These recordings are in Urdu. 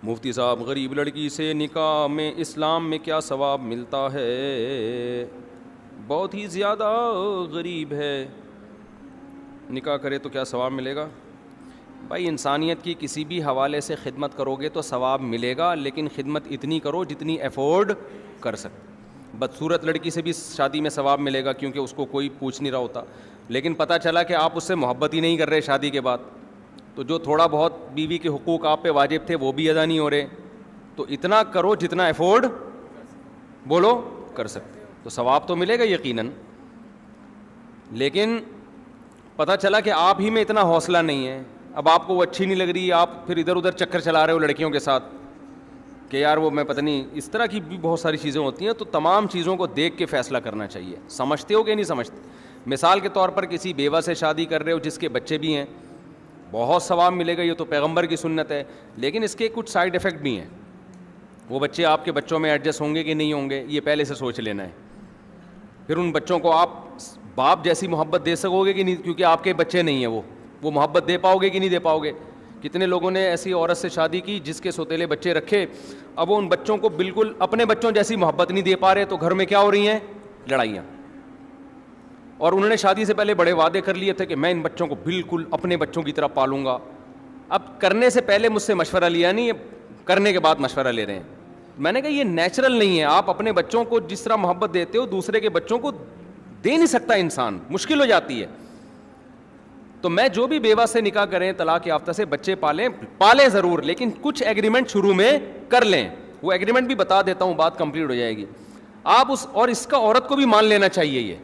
مفتی صاحب غریب لڑکی سے نکاح میں اسلام میں کیا ثواب ملتا ہے؟ بہت ہی زیادہ غریب ہے، نکاح کرے تو کیا ثواب ملے گا؟ بھائی انسانیت کی کسی بھی حوالے سے خدمت کرو گے تو ثواب ملے گا، لیکن خدمت اتنی کرو جتنی افورڈ کر سکتے۔ بدصورت لڑکی سے بھی شادی میں ثواب ملے گا کیونکہ اس کو کوئی پوچھ نہیں رہا ہوتا، لیکن پتہ چلا کہ آپ اس سے محبت ہی نہیں کر رہے شادی کے بعد، تو جو تھوڑا بہت بیوی کے حقوق آپ پہ واجب تھے وہ بھی ادا نہیں ہو رہے، تو اتنا کرو جتنا افورڈ بولو کر سکتے، تو ثواب تو ملے گا یقیناً۔ لیکن پتہ چلا کہ آپ ہی میں اتنا حوصلہ نہیں ہے، اب آپ کو وہ اچھی نہیں لگ رہی، آپ پھر ادھر ادھر چکر چلا رہے ہو لڑکیوں کے ساتھ کہ یار وہ میں پتہ نہیں، اس طرح کی بھی بہت ساری چیزیں ہوتی ہیں، تو تمام چیزوں کو دیکھ کے فیصلہ کرنا چاہیے۔ سمجھتے ہو کہ نہیں سمجھتے؟ مثال کے طور پر کسی بیوہ سے شادی کر رہے ہو جس کے بچے بھی ہیں، بہت ثواب ملے گا، یہ تو پیغمبر کی سنت ہے، لیکن اس کے کچھ سائیڈ ایفیکٹ بھی ہیں۔ وہ بچے آپ کے بچوں میں ایڈجسٹ ہوں گے کہ نہیں ہوں گے، یہ پہلے سے سوچ لینا ہے۔ پھر ان بچوں کو آپ باپ جیسی محبت دے سکو گے کہ نہیں، کیونکہ آپ کے بچے نہیں ہیں، وہ محبت دے پاؤ گے کہ نہیں دے پاؤ گے؟ کتنے لوگوں نے ایسی عورت سے شادی کی جس کے سوتیلے بچے رکھے، اب وہ ان بچوں کو بالکل اپنے بچوں جیسی محبت نہیں دے پا رہے، تو گھر میں کیا ہو رہی ہیں؟ لڑائیاں۔ اور انہوں نے شادی سے پہلے بڑے وعدے کر لیے تھے کہ میں ان بچوں کو بالکل اپنے بچوں کی طرح پالوں گا، اب کرنے سے پہلے مجھ سے مشورہ لیا نہیں، کرنے کے بعد مشورہ لے رہے ہیں۔ میں نے کہا یہ نیچرل نہیں ہے، آپ اپنے بچوں کو جس طرح محبت دیتے ہو دوسرے کے بچوں کو دے نہیں سکتا انسان، مشکل ہو جاتی ہے۔ تو میں جو بھی بیوہ سے نکاح کریں، طلاق یافتہ سے بچے پالیں ضرور، لیکن کچھ ایگریمنٹ شروع میں کر لیں، وہ ایگریمنٹ بھی بتا دیتا ہوں، بات کمپلیٹ ہو جائے گی۔ آپ اور اس کا عورت کو بھی مان لینا چاہیے، یہ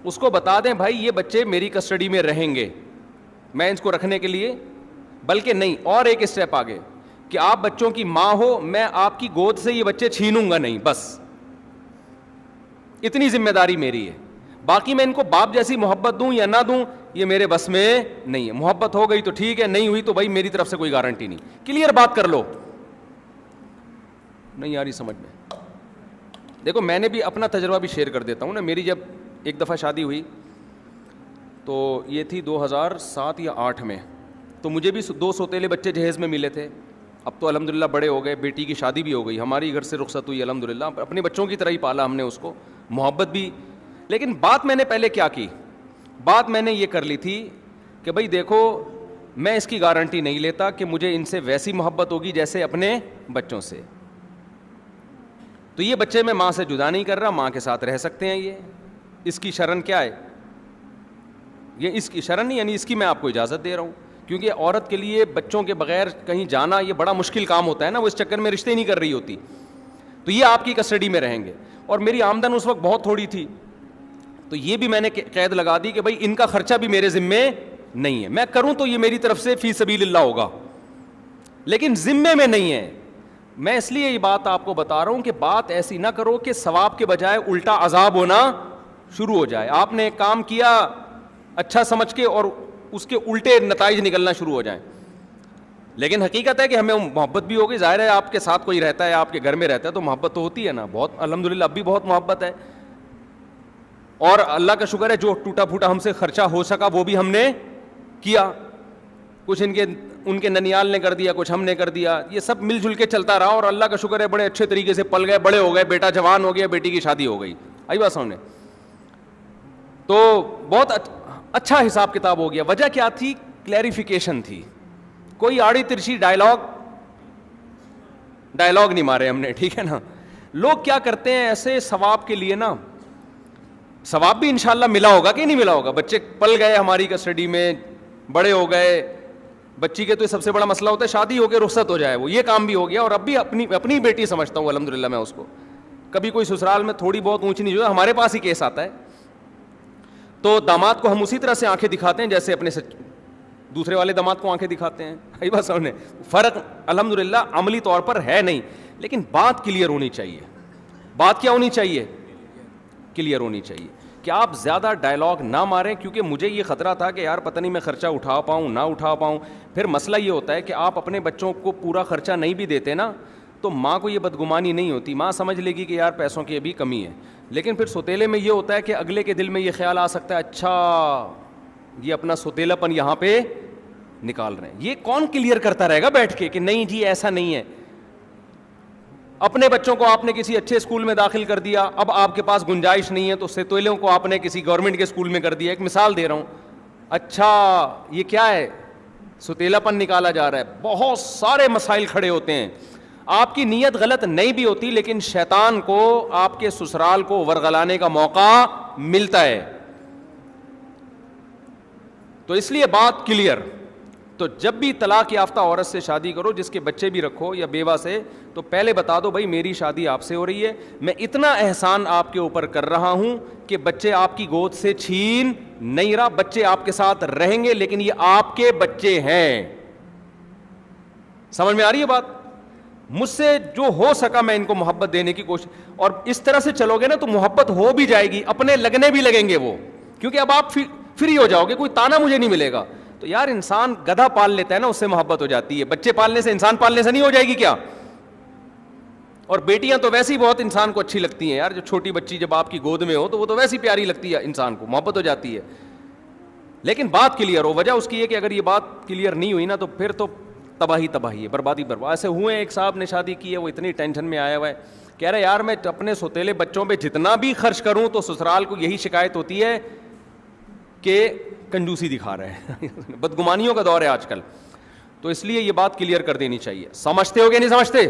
اس کو بتا دیں بھائی یہ بچے میری کسٹڈی میں رہیں گے، میں اس کو رکھنے کے لیے، بلکہ نہیں، اور ایک اسٹیپ آگے کہ آپ بچوں کی ماں ہو، میں آپ کی گود سے یہ بچے چھینوں گا نہیں، بس اتنی ذمہ داری میری ہے، باقی میں ان کو باپ جیسی محبت دوں یا نہ دوں یہ میرے بس میں نہیں ہے۔ محبت ہو گئی تو ٹھیک ہے، نہیں ہوئی تو بھائی میری طرف سے کوئی گارنٹی نہیں، کلیئر بات کر لو۔ نہیں آ رہی سمجھ میں؟ دیکھو میں نے بھی اپنا تجربہ بھی شیئر کر دیتا ہوں نا۔ میری جب ایک دفعہ شادی ہوئی تو یہ تھی 2007 یا 8 میں، تو مجھے بھی 2 سوتیلے بچے جہیز میں ملے تھے، اب تو الحمدللہ بڑے ہو گئے، بیٹی کی شادی بھی ہو گئی، ہماری گھر سے رخصت ہوئی الحمدللہ، اپنے بچوں کی طرح ہی پالا ہم نے اس کو، محبت بھی۔ لیکن بات میں نے پہلے کیا کی، بات میں نے یہ کر لی تھی کہ بھائی دیکھو میں اس کی گارنٹی نہیں لیتا کہ مجھے ان سے ویسی محبت ہوگی جیسے اپنے بچوں سے، تو یہ بچے میں ماں سے جدا نہیں کر رہا، ماں کے ساتھ رہ سکتے ہیں، یہ اس کی شرن کیا ہے، یہ اس کی شرن نہیں، یعنی اس کی میں آپ کو اجازت دے رہا ہوں، کیونکہ عورت کے لیے بچوں کے بغیر کہیں جانا یہ بڑا مشکل کام ہوتا ہے نا، وہ اس چکر میں رشتے نہیں کر رہی ہوتی، تو یہ آپ کی کسٹڈی میں رہیں گے۔ اور میری آمدن اس وقت بہت تھوڑی تھی، تو یہ بھی میں نے قید لگا دی کہ بھائی ان کا خرچہ بھی میرے ذمے نہیں ہے، میں کروں تو یہ میری طرف سے فی سبیل اللہ ہوگا، لیکن ذمے میں نہیں ہے۔ میں اس لیے یہ بات آپ کو بتا رہا ہوں کہ بات ایسی نہ کرو کہ ثواب کے بجائے الٹا عذاب ہونا شروع ہو جائے، آپ نے ایک کام کیا اچھا سمجھ کے اور اس کے الٹے نتائج نکلنا شروع ہو جائیں۔ لیکن حقیقت ہے کہ ہمیں محبت بھی ہوگی، ظاہر ہے آپ کے ساتھ کوئی رہتا ہے، آپ کے گھر میں رہتا ہے تو محبت تو ہوتی ہے نا، بہت الحمدللہ اب بھی بہت محبت ہے، اور اللہ کا شکر ہے جو ٹوٹا پھوٹا ہم سے خرچہ ہو سکا وہ بھی ہم نے کیا، کچھ ان کے ننیال نے کر دیا، کچھ ہم نے کر دیا، یہ سب مل جل کے چلتا رہا، اور اللہ کا شکر ہے بڑے اچھے طریقے سے پل گئے، بڑے ہو گئے، بیٹا جوان ہو گیا، بیٹی کی شادی ہو گئی، آئی بات سامنے، تو بہت اچھا حساب کتاب ہو گیا۔ وجہ کیا تھی؟ کلیریفیکیشن تھی، کوئی آڑی ترچی ڈائلاگ نہیں مارے ہم نے، ٹھیک ہے نا۔ لوگ کیا کرتے ہیں ایسے ثواب کے لیے نا، ثواب بھی انشاءاللہ ملا ہوگا کہ نہیں ملا ہوگا، بچے پل گئے ہماری کسٹڈی میں، بڑے ہو گئے، بچی کے تو سب سے بڑا مسئلہ ہوتا ہے شادی ہو کے رخصت ہو جائے، وہ یہ کام بھی ہو گیا، اور اب بھی اپنی بیٹی سمجھتا ہوں الحمدللہ میں اس کو، کبھی کوئی سسرال میں تھوڑی بہت اونچی نیچ جو ہمارے پاس ہی کیس آتا ہے، تو داماد کو ہم اسی طرح سے آنکھیں دکھاتے ہیں جیسے اپنے دوسرے والے داماد کو آنکھیں دکھاتے ہیں، بھائی بس سامنے فرق الحمدللہ عملی طور پر ہے نہیں، لیکن بات کلیئر ہونی چاہیے۔ بات کیا ہونی چاہیے؟ کلیئر ہونی چاہیے کہ آپ زیادہ ڈائلاگ نہ ماریں، کیونکہ مجھے یہ خطرہ تھا کہ یار پتہ نہیں میں خرچہ اٹھا پاؤں نہ اٹھا پاؤں، پھر مسئلہ یہ ہوتا ہے کہ آپ اپنے بچوں کو پورا خرچہ نہیں بھی دیتے نا، تو ماں کو یہ بدگمانی نہیں ہوتی، ماں سمجھ لے گی کہ یار پیسوں کی ابھی کمی ہے، لیکن پھر سوتیلے میں یہ ہوتا ہے کہ اگلے کے دل میں یہ خیال آ سکتا ہے اچھا یہ اپنا سوتیلا پن یہاں پہ نکال رہے ہیں۔ یہ کون کلیئر کرتا رہے گا بیٹھ کے کہ نہیں جی ایسا نہیں ہے؟ اپنے بچوں کو آپ نے کسی اچھے اسکول میں داخل کر دیا, اب آپ کے پاس گنجائش نہیں ہے تو ستیلوں کو آپ نے کسی گورنمنٹ کے اسکول میں کر دیا. ایک مثال دے رہا ہوں. اچھا یہ کیا ہے, ستیلا پن نکالا جا رہا ہے, بہت سارے مسائل کھڑے ہوتے ہیں. آپ کی نیت غلط نہیں بھی ہوتی, لیکن شیطان کو آپ کے سسرال کو ورغلانے کا موقع ملتا ہے. تو اس لیے بات کلیئر. تو جب بھی طلاق یافتہ عورت سے شادی کرو, جس کے بچے بھی رکھو یا بیوہ سے, تو پہلے بتا دو بھائی میری شادی آپ سے ہو رہی ہے, میں اتنا احسان آپ کے اوپر کر رہا ہوں کہ بچے آپ کی گود سے چھین نہیں رہا, بچے آپ کے ساتھ رہیں گے لیکن یہ آپ کے بچے ہیں. سمجھ میں آ رہی ہے بات؟ مجھ سے جو ہو سکا میں ان کو محبت دینے کی کوشش, اور اس طرح سے چلو گے نا تو محبت ہو بھی جائے گی, اپنے لگنے بھی لگیں گے وہ, کیونکہ اب آپ فری ہو جاؤ گے, کوئی تانا مجھے نہیں ملے گا. تو یار انسان گدھا پال لیتا ہے نا, اس سے محبت ہو جاتی ہے. بچے پالنے سے, انسان پالنے سے نہیں ہو جائے گی کیا؟ اور بیٹیاں تو ویسے ہی بہت انسان کو اچھی لگتی ہیں یار, جو چھوٹی بچی جب آپ کی گود میں ہو تو وہ تو ویسی پیاری لگتی ہے, انسان کو محبت ہو جاتی ہے. لیکن بات کلیئر ہو. وجہ اس کی ہے کہ اگر یہ بات کلیئر نہیں ہوئی نا تو پھر تو تباہی ہے, بربادی. ایسے ہوئے, ایک صاحب نے شادی کی ہے, وہ اتنی ٹینشن میں آیا ہوا ہے, کہہ رہے یار میں اپنے سوتیلے بچوں پہ جتنا بھی خرچ کروں تو سسرال کو یہی شکایت ہوتی ہے کہ کنجوسی دکھا رہے ہیں. بدگمانیوں کا دور ہے آج کل. تو اس لیے یہ بات کلیئر کر دینی چاہیے. سمجھتے ہو کہ نہیں سمجھتے؟